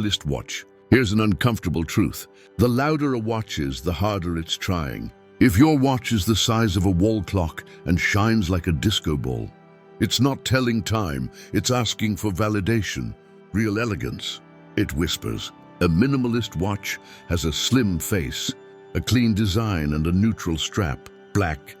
Minimalist watch. Here's an uncomfortable truth. The louder a watch is, the harder it's trying. If your watch is the size of a wall clock and shines like a disco ball, it's not telling time, it's asking for validation. Real elegance. It whispers. A minimalist watch has a slim face, a clean design and a neutral strap. Black,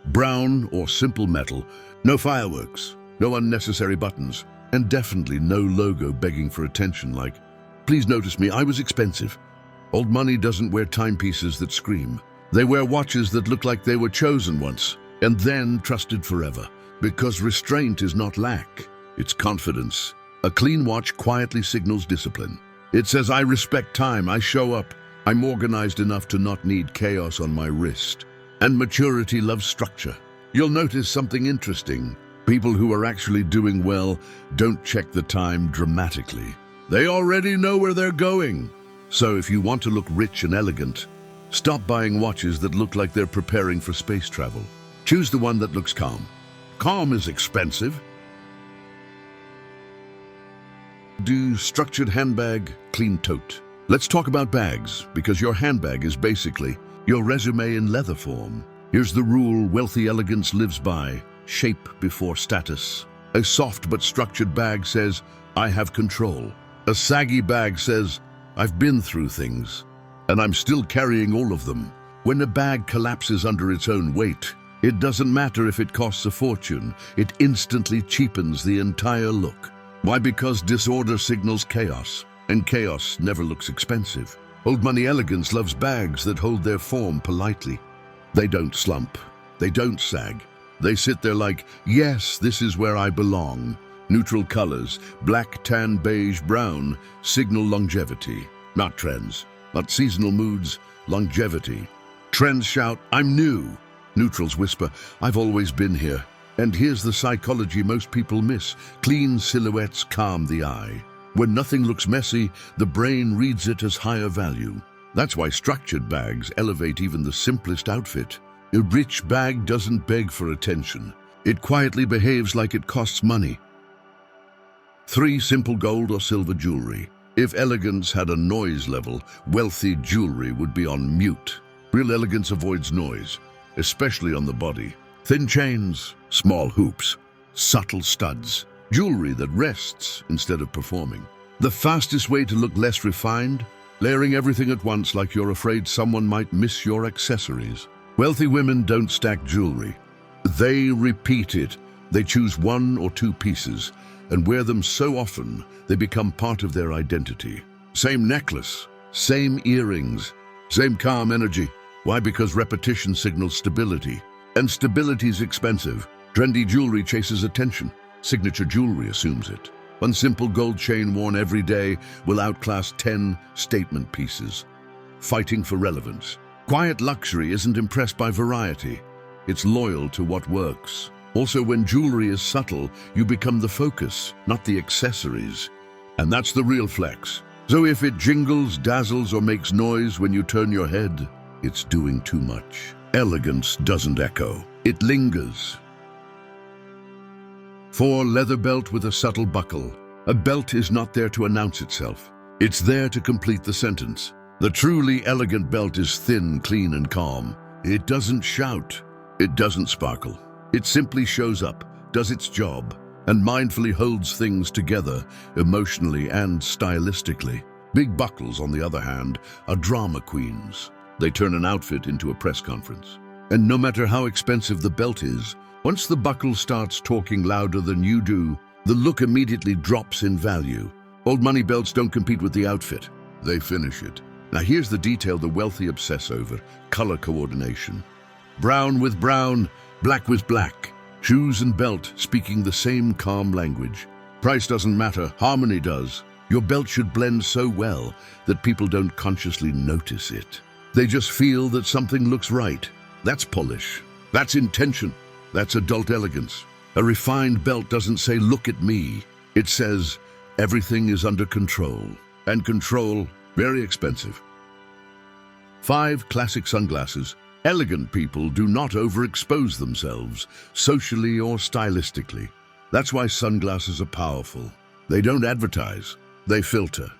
brown or simple metal. No fireworks, no unnecessary buttons, and definitely no logo begging for attention like, "Please notice me, I was expensive." Old money doesn't wear timepieces that scream. They wear watches that look like they were chosen once and then trusted forever. Because restraint is not lack, it's confidence. A clean watch quietly signals discipline. It says, I respect time, I show up, I'm organized enough to not need chaos on my wrist. And maturity loves structure. You'll notice something interesting. People who are actually doing well don't check the time dramatically. They already know where they're going. So if you want to look rich and elegant, stop buying watches that look like they're preparing for space travel. Choose the one that looks calm. Calm is expensive. Do structured handbag, clean tote. Let's talk about bags, because your handbag is basically your resume in leather form. Here's the rule wealthy elegance lives by: shape before status. A soft but structured bag says, I have control. A saggy bag says, I've been through things, and I'm still carrying all of them. When a bag collapses under its own weight, it doesn't matter if it costs a fortune, it instantly cheapens the entire look. Why? Because disorder signals chaos, and chaos never looks expensive. Old money elegance loves bags that hold their form politely. They don't slump, they don't sag. They sit there like, yes, this is where I belong. Neutral colors, black, tan, beige, brown, signal longevity. Not trends, not seasonal moods, longevity. Trends shout, I'm new. Neutrals whisper, I've always been here. And here's the psychology most people miss. Clean silhouettes calm the eye. When nothing looks messy, the brain reads it as higher value. That's why structured bags elevate even the simplest outfit. A rich bag doesn't beg for attention. It quietly behaves like it costs money. 3 simple gold or silver jewelry. If elegance had a noise level, wealthy jewelry would be on mute. Real elegance avoids noise, especially on the body. Thin chains, small hoops, subtle studs. Jewelry that rests instead of performing. The fastest way to look less refined? Layering everything at once like you're afraid someone might miss your accessories. Wealthy women don't stack jewelry. They repeat it. They choose 1 or 2 pieces and wear them so often they become part of their identity. Same necklace, same earrings, same calm energy. Why? Because repetition signals stability. And stability's expensive. Trendy jewelry chases attention. Signature jewelry assumes it. One simple gold chain worn every day will outclass 10 statement pieces. Fighting for relevance. Quiet luxury isn't impressed by variety. It's loyal to what works. Also, when jewelry is subtle, you become the focus, not the accessories. And that's the real flex. So if it jingles, dazzles, or makes noise when you turn your head, it's doing too much. Elegance doesn't echo. It lingers. 4. Leather belt with a subtle buckle. A belt is not there to announce itself. It's there to complete the sentence. The truly elegant belt is thin, clean, and calm. It doesn't shout. It doesn't sparkle. It simply shows up, does its job, and mindfully holds things together emotionally and stylistically. Big buckles, on the other hand, are drama queens. They turn an outfit into a press conference. And no matter how expensive the belt is, once the buckle starts talking louder than you do, the look immediately drops in value. Old money belts don't compete with the outfit. They finish it. Now here's the detail the wealthy obsess over: color coordination. Brown with brown, black with black. Shoes and belt speaking the same calm language. Price doesn't matter, harmony does. Your belt should blend so well that people don't consciously notice it. They just feel that something looks right. That's polish. That's intention. That's adult elegance. A refined belt doesn't say, look at me. It says, everything is under control. And control, very expensive. 5. Classic sunglasses. Elegant people do not overexpose themselves, socially or stylistically. That's why sunglasses are powerful. They don't advertise, they filter.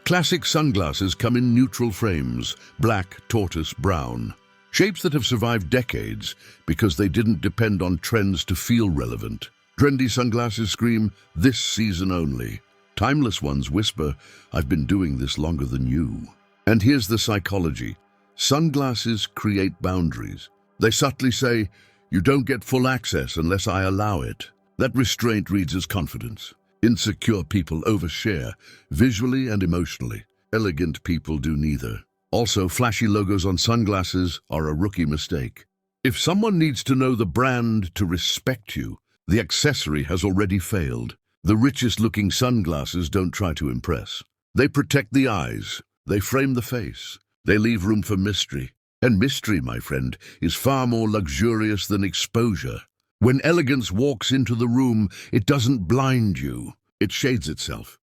Classic sunglasses come in neutral frames, black, tortoise, brown. Shapes that have survived decades because they didn't depend on trends to feel relevant. Trendy sunglasses scream, "This season only." Timeless ones whisper, "I've been doing this longer than you." And here's the psychology. Sunglasses create boundaries. They subtly say, "You don't get full access unless I allow it." That restraint reads as confidence. Insecure people overshare, visually and emotionally. Elegant people do neither. Also, flashy logos on sunglasses are a rookie mistake. If someone needs to know the brand to respect you, the accessory has already failed. The richest-looking sunglasses don't try to impress. They protect the eyes. They frame the face. They leave room for mystery. And mystery, my friend, is far more luxurious than exposure. When elegance walks into the room, it doesn't blind you. It shades itself.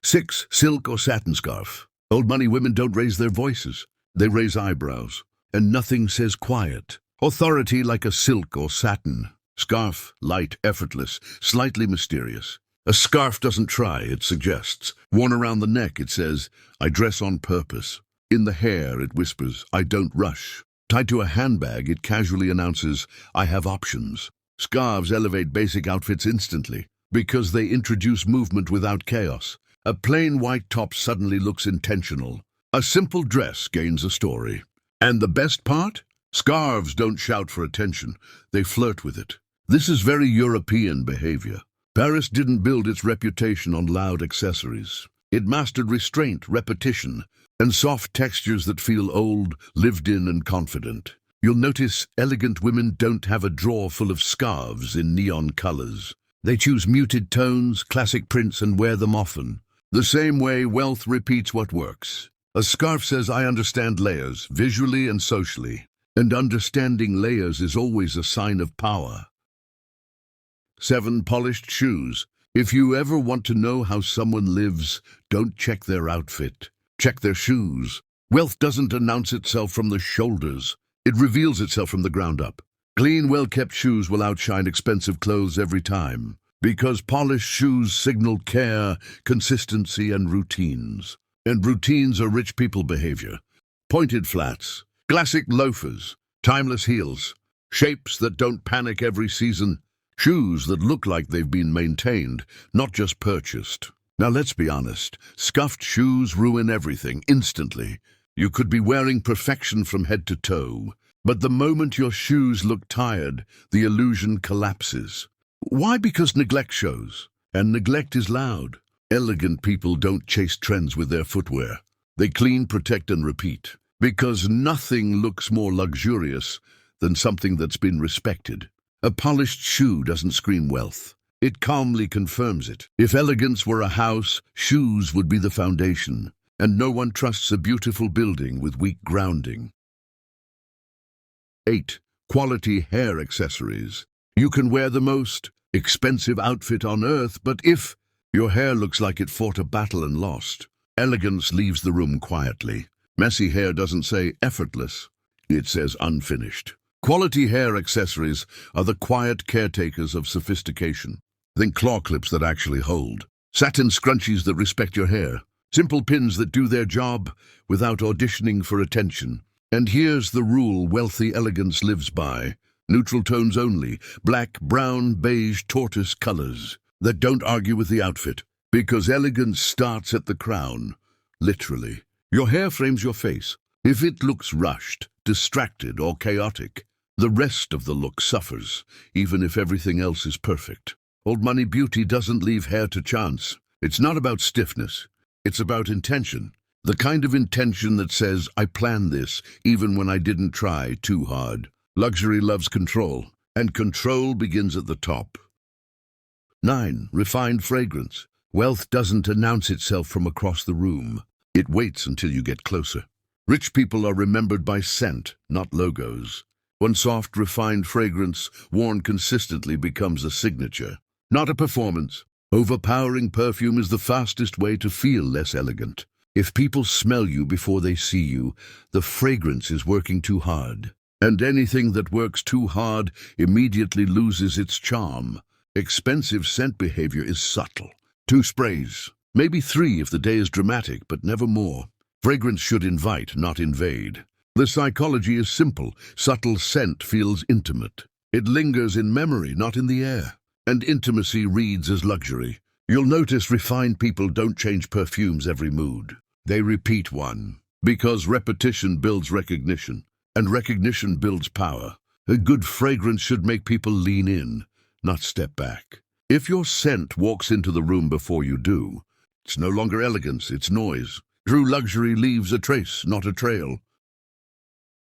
6. Silk or satin scarf. Old money women don't raise their voices. They raise eyebrows. And nothing says quiet. Authority like a silk or satin. Scarf, light, effortless, slightly mysterious. A scarf doesn't try, it suggests. Worn around the neck, it says, "I dress on purpose." In the hair, it whispers, "I don't rush." Tied to a handbag, it casually announces, "I have options." Scarves elevate basic outfits instantly because they introduce movement without chaos. A plain white top suddenly looks intentional. A simple dress gains a story. And the best part? Scarves don't shout for attention. They flirt with it. This is very European behavior. Paris didn't build its reputation on loud accessories. It mastered restraint, repetition, and soft textures that feel old, lived in, and confident. You'll notice elegant women don't have a drawer full of scarves in neon colors. They choose muted tones, classic prints, and wear them often. The same way wealth repeats what works. A scarf says, "I understand layers, visually and socially." And understanding layers is always a sign of power. 7. Polished shoes. If you ever want to know how someone lives, don't check their outfit. Check their shoes. Wealth doesn't announce itself from the shoulders. It reveals itself from the ground up. Clean, well-kept shoes will outshine expensive clothes every time, because polished shoes signal care, consistency, and routines. And routines are rich people behavior. Pointed flats, classic loafers, timeless heels, shapes that don't panic every season, shoes that look like they've been maintained, not just purchased. Now let's be honest, scuffed shoes ruin everything instantly. You could be wearing perfection from head to toe, but the moment your shoes look tired, the illusion collapses. Why? Because neglect shows, and neglect is loud. Elegant people don't chase trends with their footwear. They clean, protect, and repeat, because nothing looks more luxurious than something that's been respected. A polished shoe doesn't scream wealth. It calmly confirms it. If elegance were a house, shoes would be the foundation, and no one trusts a beautiful building with weak grounding. 8. Quality hair accessories. You can wear the most expensive outfit on earth, but if your hair looks like it fought a battle and lost, elegance leaves the room quietly. Messy hair doesn't say effortless, it says unfinished. Quality hair accessories are the quiet caretakers of sophistication. Think claw clips that actually hold, satin scrunchies that respect your hair, simple pins that do their job without auditioning for attention. And here's the rule wealthy elegance lives by: neutral tones only, black, brown, beige, tortoise colors that don't argue with the outfit, because elegance starts at the crown, literally. Your hair frames your face. If it looks rushed, distracted, or chaotic, the rest of the look suffers, even if everything else is perfect. Old money beauty doesn't leave hair to chance. It's not about stiffness. It's about intention. The kind of intention that says, "I planned this, even when I didn't try too hard." Luxury loves control, and control begins at the top. 9. Refined fragrance. Wealth doesn't announce itself from across the room. It waits until you get closer. Rich people are remembered by scent, not logos. One soft, refined fragrance, worn consistently, becomes a signature, not a performance. Overpowering perfume is the fastest way to feel less elegant. If people smell you before they see you, the fragrance is working too hard. And anything that works too hard immediately loses its charm. Expensive scent behavior is subtle. 2 sprays, Maybe 3 if the day is dramatic, but never more. Fragrance should invite, not invade. The psychology is simple. Subtle scent feels intimate. It lingers in memory, not in the air. And intimacy reads as luxury. You'll notice refined people don't change perfumes every mood. They repeat one. Because repetition builds recognition, and recognition builds power. A good fragrance should make people lean in, not step back. If your scent walks into the room before you do, it's no longer elegance, it's noise. True luxury leaves a trace, not a trail.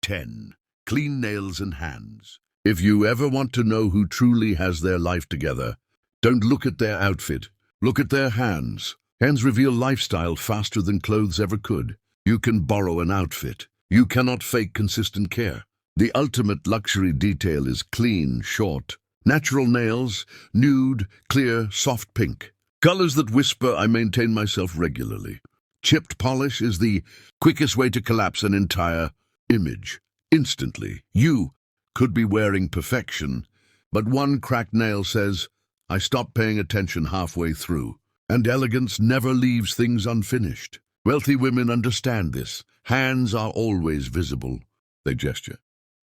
10. Clean nails and hands. If you ever want to know who truly has their life together, don't look at their outfit, look at their hands. Hands reveal lifestyle faster than clothes ever could. You can borrow an outfit. You cannot fake consistent care. The ultimate luxury detail is clean, short, natural nails, nude, clear, soft pink. Colors that whisper, I maintain myself regularly. Chipped polish is the quickest way to collapse an entire image. Instantly, you could be wearing perfection, but one cracked nail says, I stopped paying attention halfway through. And elegance never leaves things unfinished. Wealthy women understand this. Hands are always visible. They gesture.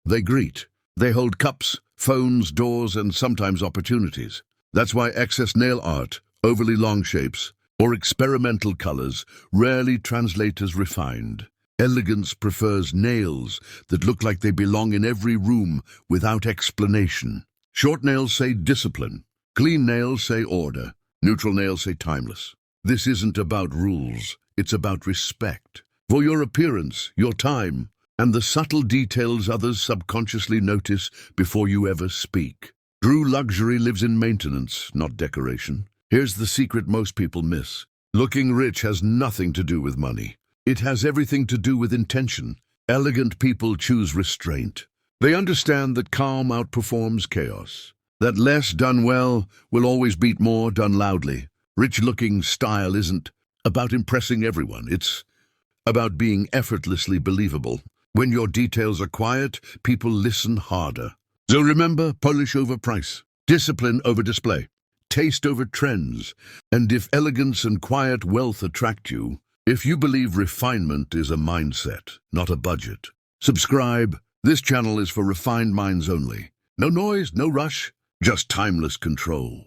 They greet. They hold cups, phones, doors, and sometimes opportunities. That's why excess nail art, overly long shapes, or experimental colors rarely translate as refined. Elegance prefers nails that look like they belong in every room without explanation. Short nails say discipline. Clean nails say order. Neutral nails say timeless. This isn't about rules. It's about respect for your appearance, your time, and the subtle details others subconsciously notice before you ever speak. True luxury lives in maintenance, not decoration. Here's the secret most people miss. Looking rich has nothing to do with money. It has everything to do with intention. Elegant people choose restraint. They understand that calm outperforms chaos. That less done well will always beat more done loudly. Rich-looking style isn't about impressing everyone. It's about being effortlessly believable. When your details are quiet, people listen harder. So remember, polish over price, discipline over display, taste over trends. And if elegance and quiet wealth attract you, if you believe refinement is a mindset, not a budget, subscribe. This channel is for refined minds only. No noise, no rush, just timeless control.